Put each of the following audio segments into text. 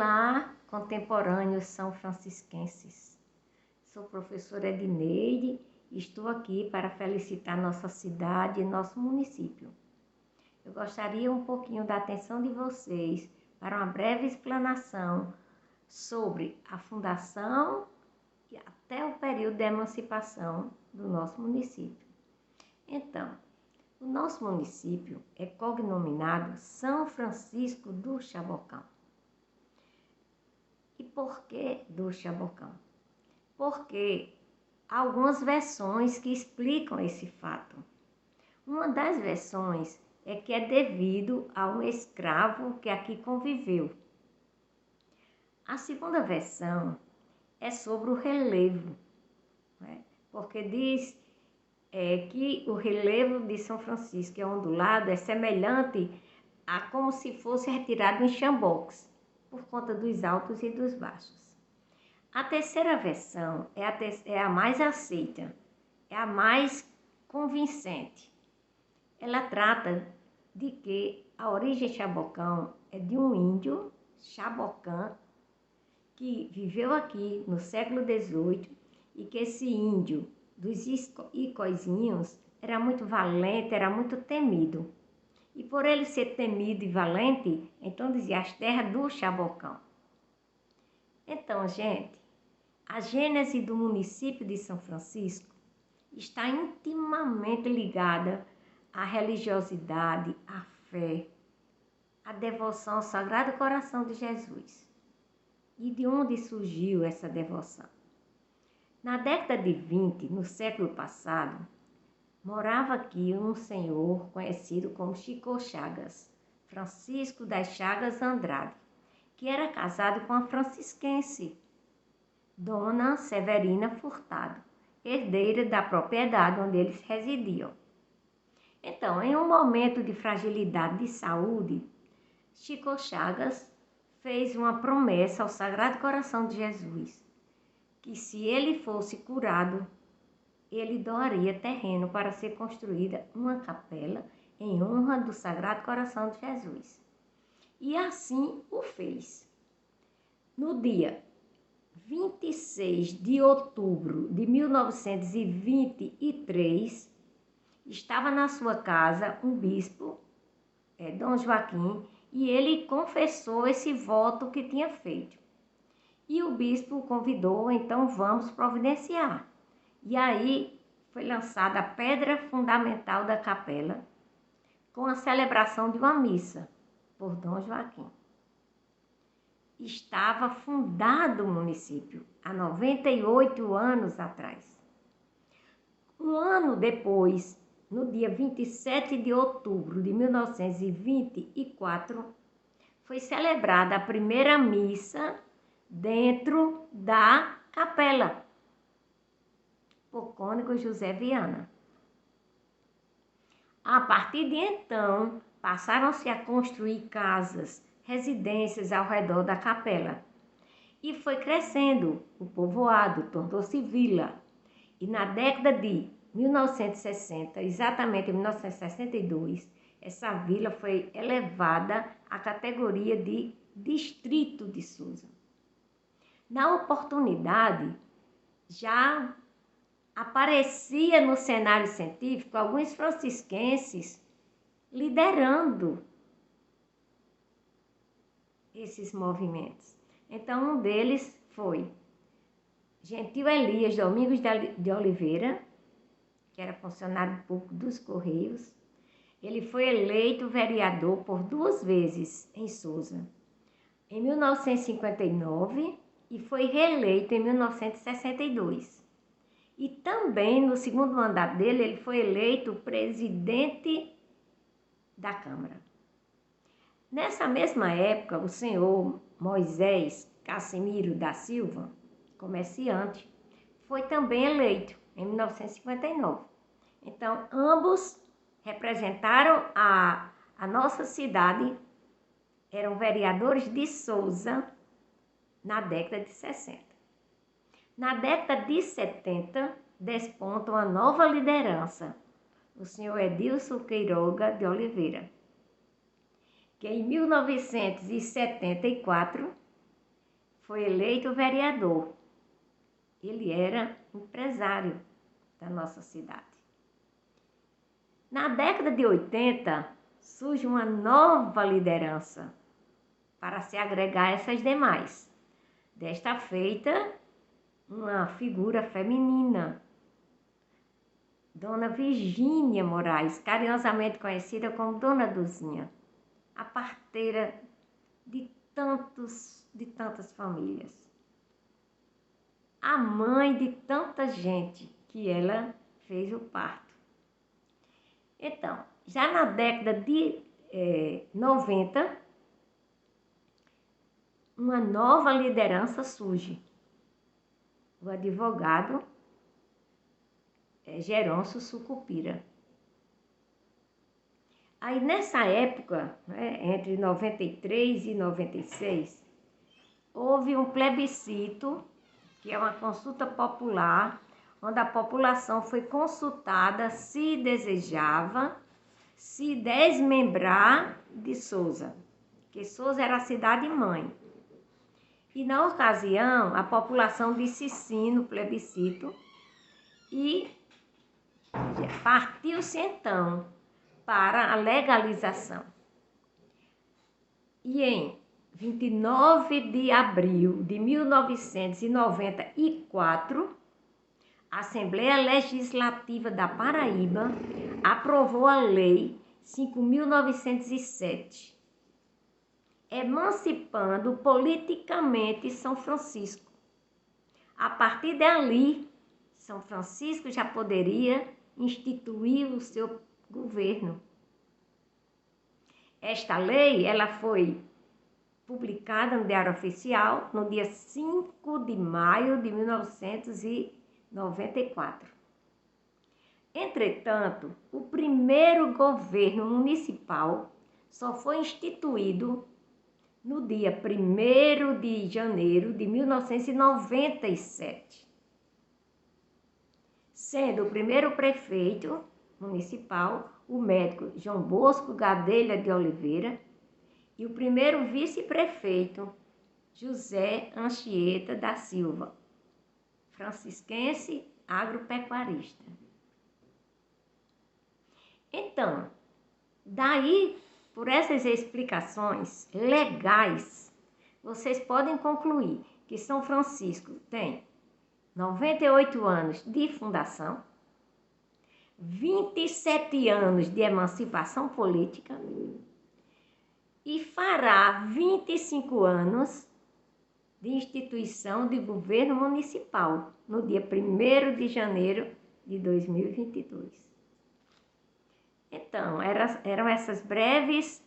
Olá, contemporâneos são francisquenses. Sou professora Edneide e estou aqui para felicitar nossa cidade e nosso município. Eu gostaria um pouquinho da atenção de vocês para uma breve explanação sobre a fundação e até o período de emancipação do nosso município. Então, o nosso município é cognominado São Francisco do Xabocão. E por que do Xabocão? Porque há algumas versões que explicam esse fato. Uma das versões é que é devido a um escravo que aqui conviveu. A segunda versão é sobre o relevo, né? Porque diz que o relevo de São Francisco, que é ondulado, é semelhante a como se fosse retirado em chamboques, por conta dos altos e dos baixos. A terceira versão é a mais aceita, é a mais convincente. Ela trata de que a origem Xabocão é de um índio, Xabocã, que viveu aqui no século XVIII e que esse índio dos Icoizinhos era muito valente, era muito temido. E por ele ser temido e valente, então dizia as terras do Xabocão. Então, gente, a gênese do município de São Francisco está intimamente ligada à religiosidade, à fé, à devoção ao Sagrado Coração de Jesus. E de onde surgiu essa devoção? Na década de 20, no século passado, morava aqui um senhor conhecido como Chico Chagas, Francisco das Chagas Andrade, que era casado com a francisquense, Dona Severina Furtado, herdeira da propriedade onde eles residiam. Então, em um momento de fragilidade de saúde, Chico Chagas fez uma promessa ao Sagrado Coração de Jesus, que se ele fosse curado, ele doaria terreno para ser construída uma capela em honra do Sagrado Coração de Jesus. E assim o fez. No dia 26 de outubro de 1923, estava na sua casa um bispo, Dom Joaquim, e ele confessou esse voto que tinha feito. E o bispo o convidou, então vamos providenciar. E aí foi lançada a pedra fundamental da capela, com a celebração de uma missa por Dom Joaquim. Estava fundado o município há 98 anos atrás. Um ano depois, no dia 27 de outubro de 1924, foi celebrada a primeira missa dentro da capela por Cônego José Viana. A partir de então, passaram-se a construir casas, residências ao redor da capela. E foi crescendo o povoado, tornou-se vila. E na década de 1960, exatamente em 1962, essa vila foi elevada à categoria de distrito de Sousa. Na oportunidade, já aparecia no cenário científico alguns francisquenses liderando esses movimentos. Então, um deles foi Gentil Elias Domingos de Oliveira, que era funcionário público dos Correios. Ele foi eleito vereador por 2 vezes em Sousa, em 1959 e foi reeleito em 1962. E também, no segundo mandato dele, ele foi eleito presidente da Câmara. Nessa mesma época, o senhor Moisés Cassimiro da Silva, comerciante, foi também eleito em 1959. Então, ambos representaram a nossa cidade, eram vereadores de Sousa na década de 60. Na década de 70, desponta uma nova liderança, o senhor Edilson Queiroga de Oliveira, que em 1974 foi eleito vereador. Ele era empresário da nossa cidade. Na década de 80, surge uma nova liderança para se agregar a essas demais. Desta feita, uma figura feminina, Dona Virgínia Moraes, carinhosamente conhecida como Dona Duzinha, a parteira de tantas famílias, a mãe de tanta gente que ela fez o parto. Então, já na década de 90, uma nova liderança surge. O advogado Geroncio Sucupira. Aí nessa época, entre 93 e 96, houve um plebiscito, que é uma consulta popular, onde a população foi consultada se desejava se desmembrar de Souza, que Souza era a cidade-mãe. E na ocasião, a população disse sim no plebiscito e partiu-se então para a legalização. E em 29 de abril de 1994, a Assembleia Legislativa da Paraíba aprovou a Lei 5.907, emancipando politicamente São Francisco. A partir dali, São Francisco já poderia instituir o seu governo. Esta lei ela foi publicada no Diário Oficial no dia 5 de maio de 1994. Entretanto, o primeiro governo municipal só foi instituído no dia 1º de janeiro de 1997, sendo o primeiro prefeito municipal o médico João Bosco Gadelha de Oliveira e o primeiro vice-prefeito José Anchieta da Silva, francisquense agropecuarista. Então, daí, por essas explicações legais, vocês podem concluir que São Francisco tem 98 anos de fundação, 27 anos de emancipação política e fará 25 anos de instituição de governo municipal no dia 1º de janeiro de 2022. Então, eram essas breves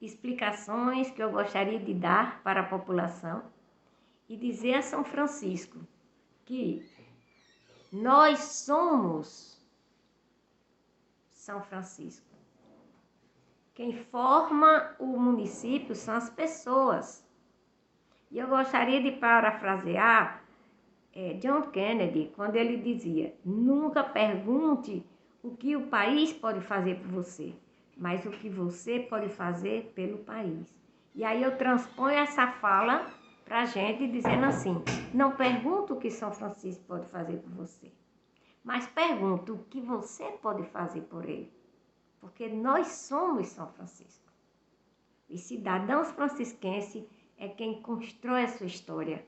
explicações que eu gostaria de dar para a população e dizer a São Francisco que nós somos São Francisco. Quem forma o município são as pessoas. E eu gostaria de parafrasear John Kennedy, quando ele dizia: nunca pergunte o que o país pode fazer por você, mas o que você pode fazer pelo país. E aí eu transponho essa fala para a gente dizendo assim: não pergunta o que São Francisco pode fazer por você, mas pergunta o que você pode fazer por ele. Porque nós somos São Francisco. Os cidadãos francisquenses é quem constrói a sua história.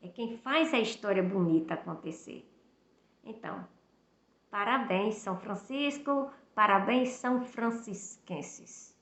É quem faz a história bonita acontecer. Então, parabéns, São Francisco, parabéns, são francisquenses.